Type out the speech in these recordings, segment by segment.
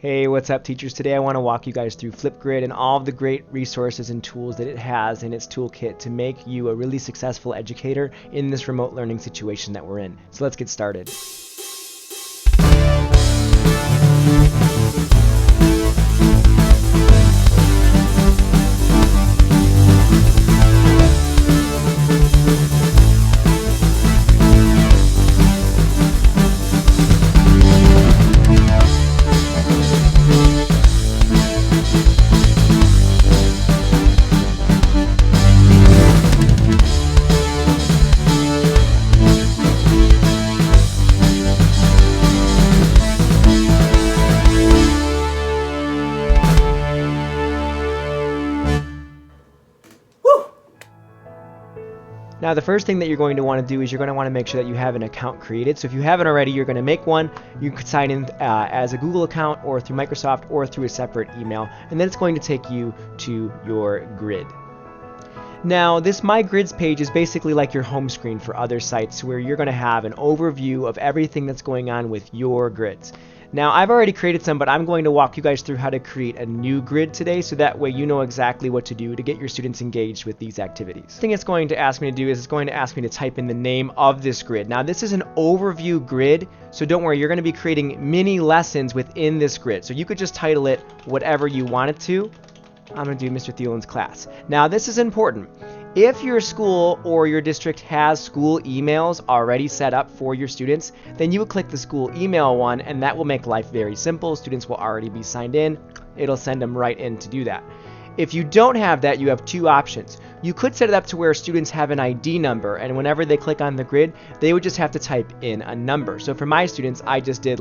Hey, what's up teachers? Today I want to walk you guys through Flipgrid and all of the great resources and tools that it has in its toolkit to make you a really successful educator in this remote learning situation that we're in. So let's get started. Now the first thing that you're going to want to do is you're going to want to make sure that you have an account created. So if you haven't already, you're going to make one. You can sign in as a Google account or through Microsoft or through a separate email, and then it's going to take you to your grid. Now this My Grids page is basically like your home screen for other sites where you're going to have an overview of everything that's going on with your grids. Now I've already created some, but I'm going to walk you guys through how to create a new grid today so that way you know exactly what to do to get your students engaged with these activities. The thing it's going to ask me to do is it's going to ask me to type in the name of this grid. Now this is an overview grid, so don't worry, you're going to be creating mini lessons within this grid. So you could just title it whatever you want it to. I'm going to do Mr. Thielen's class. Now this is important. If your school or your district has school emails already set up for your students, then you would click the school email one, and that will make life very simple. Students will already be signed in. It'll send them right in to do that. If you don't have that, you have two options. You could set it up to where students have an ID number, and whenever they click on the grid, they would just have to type in a number. So for my students, I just did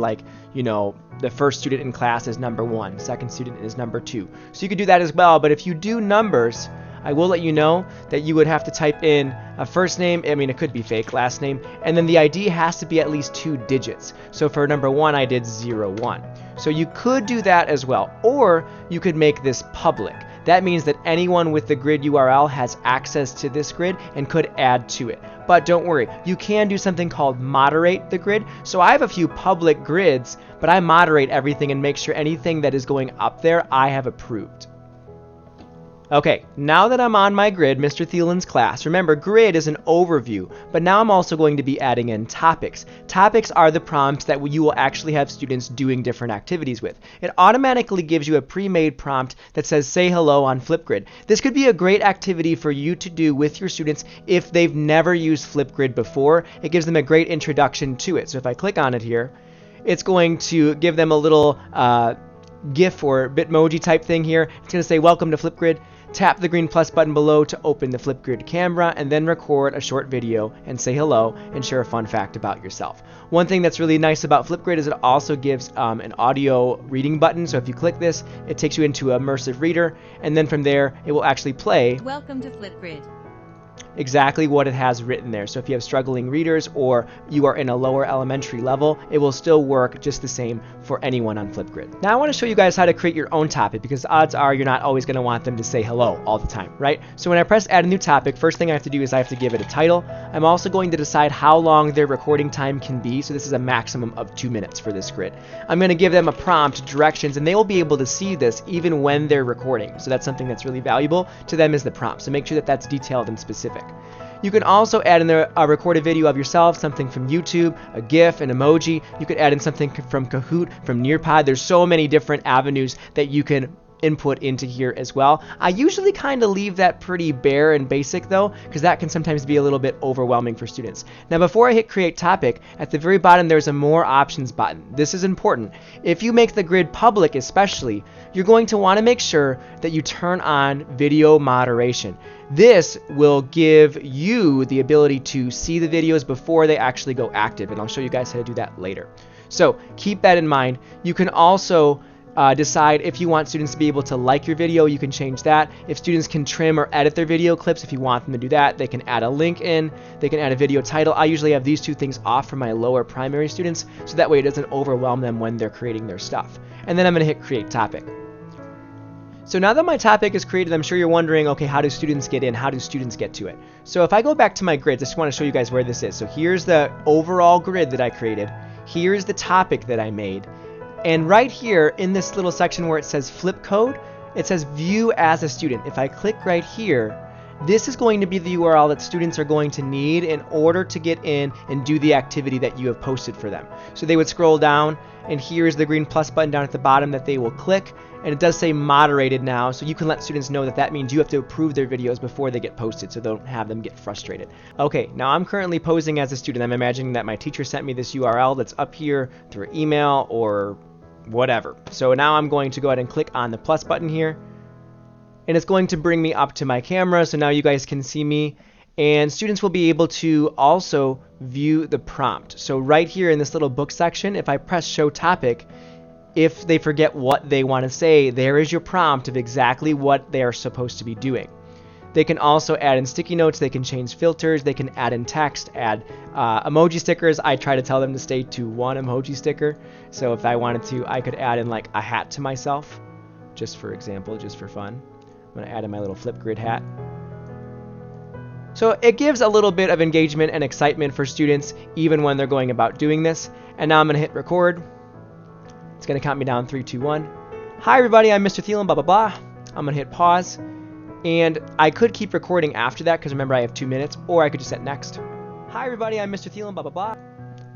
the first student in class is number 1, second student is number 2. So you could do that as well, but if you do numbers, I will let you know that you would have to type in a first name, it could be fake, last name, and then the ID has to be at least 2 digits. So for number 1, I did 01. So you could do that as well, or you could make this public. That means that anyone with the grid URL has access to this grid and could add to it. But don't worry, you can do something called moderate the grid. So I have a few public grids, but I moderate everything and make sure anything that is going up there I have approved. Okay, now that I'm on my grid, Mr. Thielen's class, remember grid is an overview, but now I'm also going to be adding in topics. Topics are the prompts that you will actually have students doing different activities with. It automatically gives you a pre-made prompt that says say hello on Flipgrid. This could be a great activity for you to do with your students if they've never used Flipgrid before. It gives them a great introduction to it. So if I click on it here, it's going to give them a little GIF or Bitmoji type thing here. It's going to say welcome to Flipgrid. Tap the green plus button below to open the Flipgrid camera and then record a short video and say hello and share a fun fact about yourself. One thing that's really nice about Flipgrid is it also gives an audio reading button. So if you click this, it takes you into an immersive reader, and then from there it will actually play Welcome to Flipgrid. Exactly what it has written there. So if you have struggling readers or you are in a lower elementary level, it will still work just the same for anyone on Flipgrid. Now I want to show you guys how to create your own topic, because odds are you're not always going to want them to say hello all the time, right? So when I press add a new topic, first thing I have to do is I have to give it a title. I'm also going to decide how long their recording time can be. So this is a maximum of 2 minutes for this grid. I'm going to give them a prompt, directions, and they will be able to see this even when they're recording. So that's something that's really valuable to them, is the prompt. So make sure that that's detailed and specific. You can also add in there a recorded video of yourself, something from YouTube, a GIF, an emoji. You could add in something from Kahoot, from Nearpod. There's so many different avenues that you can input into here as well. I usually kind of leave that pretty bare and basic though, because that can sometimes be a little bit overwhelming for students. Now before I hit create topic, at the very bottom there's a more options button. This is important. If you make the grid public especially, you're going to want to make sure that you turn on video moderation. This will give you the ability to see the videos before they actually go active, and I'll show you guys how to do that later. So keep that in mind. You can also decide if you want students to be able to like your video. You can change that. If students can trim or edit their video clips, if you want them to do that, they can add a link in, they can add a video title. I usually have these two things off for my lower primary students, so that way it doesn't overwhelm them when they're creating their stuff. And then I'm going to hit create topic. So now that my topic is created, I'm sure you're wondering, okay, how do students get in? How do students get to it? So if I go back to my grids, I just want to show you guys where this is. So here's the overall grid that I created. Here's the topic that I made. And right here in this little section where it says flip code, it says view as a student. If I click right here, this is going to be the URL that students are going to need in order to get in and do the activity that you have posted for them. So they would scroll down, and here's the green plus button down at the bottom that they will click, and it does say moderated now, so you can let students know that that means you have to approve their videos before they get posted, so don't have them get frustrated. Okay, now I'm currently posing as a student. I'm imagining that my teacher sent me this URL that's up here through email or whatever. So now I'm going to go ahead and click on the plus button here, and it's going to bring me up to my camera, so now you guys can see me, and students will be able to also view the prompt. So right here in this little book section, if I press show topic, if they forget what they want to say, there is your prompt of exactly what they are supposed to be doing. They can also add in sticky notes, they can change filters, they can add in text, add emoji stickers. I try to tell them to stay to one emoji sticker, so if I wanted to, I could add in like a hat to myself, just for example, just for fun. I'm going to add in my little Flipgrid hat. So it gives a little bit of engagement and excitement for students even when they're going about doing this. And now I'm going to hit record. It's going to count me down 3, 2, 1. Hi everybody, I'm Mr. Thielen, blah, blah, blah. I'm going to hit pause. And I could keep recording after that because remember I have 2 minutes, or I could just hit next. Hi everybody, I'm Mr. Thielen, blah, blah, blah.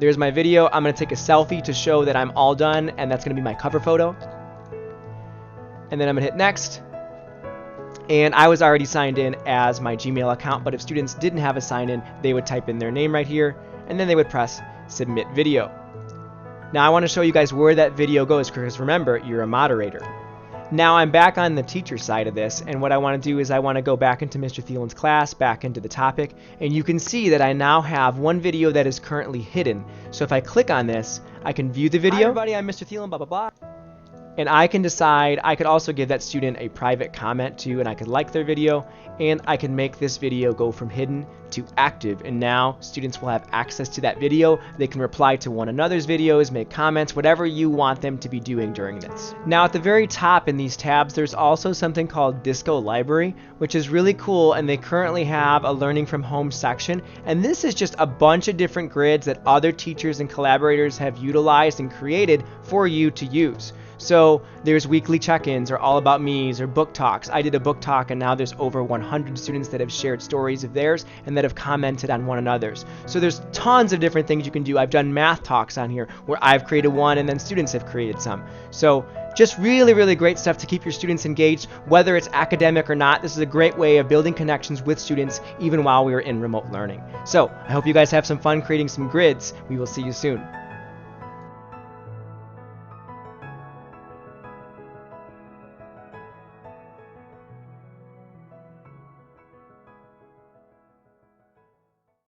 There's my video. I'm going to take a selfie to show that I'm all done, and that's going to be my cover photo. And then I'm going to hit next. And I was already signed in as my Gmail account, but if students didn't have a sign in, they would type in their name right here, and then they would press submit video. Now I want to show you guys where that video goes, because remember, you're a moderator. Now I'm back on the teacher side of this, and what I want to do is I want to go back into Mr. Thielen's class, back into the topic, and you can see that I now have one video that is currently hidden. So if I click on this, I can view the video. Hi everybody, I'm Mr. Thielen, blah, blah, blah. And I can decide, I could also give that student a private comment too, and I could like their video, and I can make this video go from hidden to active, and now students will have access to that video. They can reply to one another's videos, make comments, whatever you want them to be doing during this. Now at the very top in these tabs, there's also something called Disco Library, which is really cool, and they currently have a learning from home section, and this is just a bunch of different grids that other teachers and collaborators have utilized and created for you to use. So there's weekly check-ins or all about me's or book talks. I did a book talk and now there's over 100 students that have shared stories of theirs and that have commented on one another's. So there's tons of different things you can do. I've done math talks on here where I've created one and then students have created some. So just really, really great stuff to keep your students engaged, whether it's academic or not. This is a great way of building connections with students even while we are in remote learning. So I hope you guys have some fun creating some grids. We will see you soon.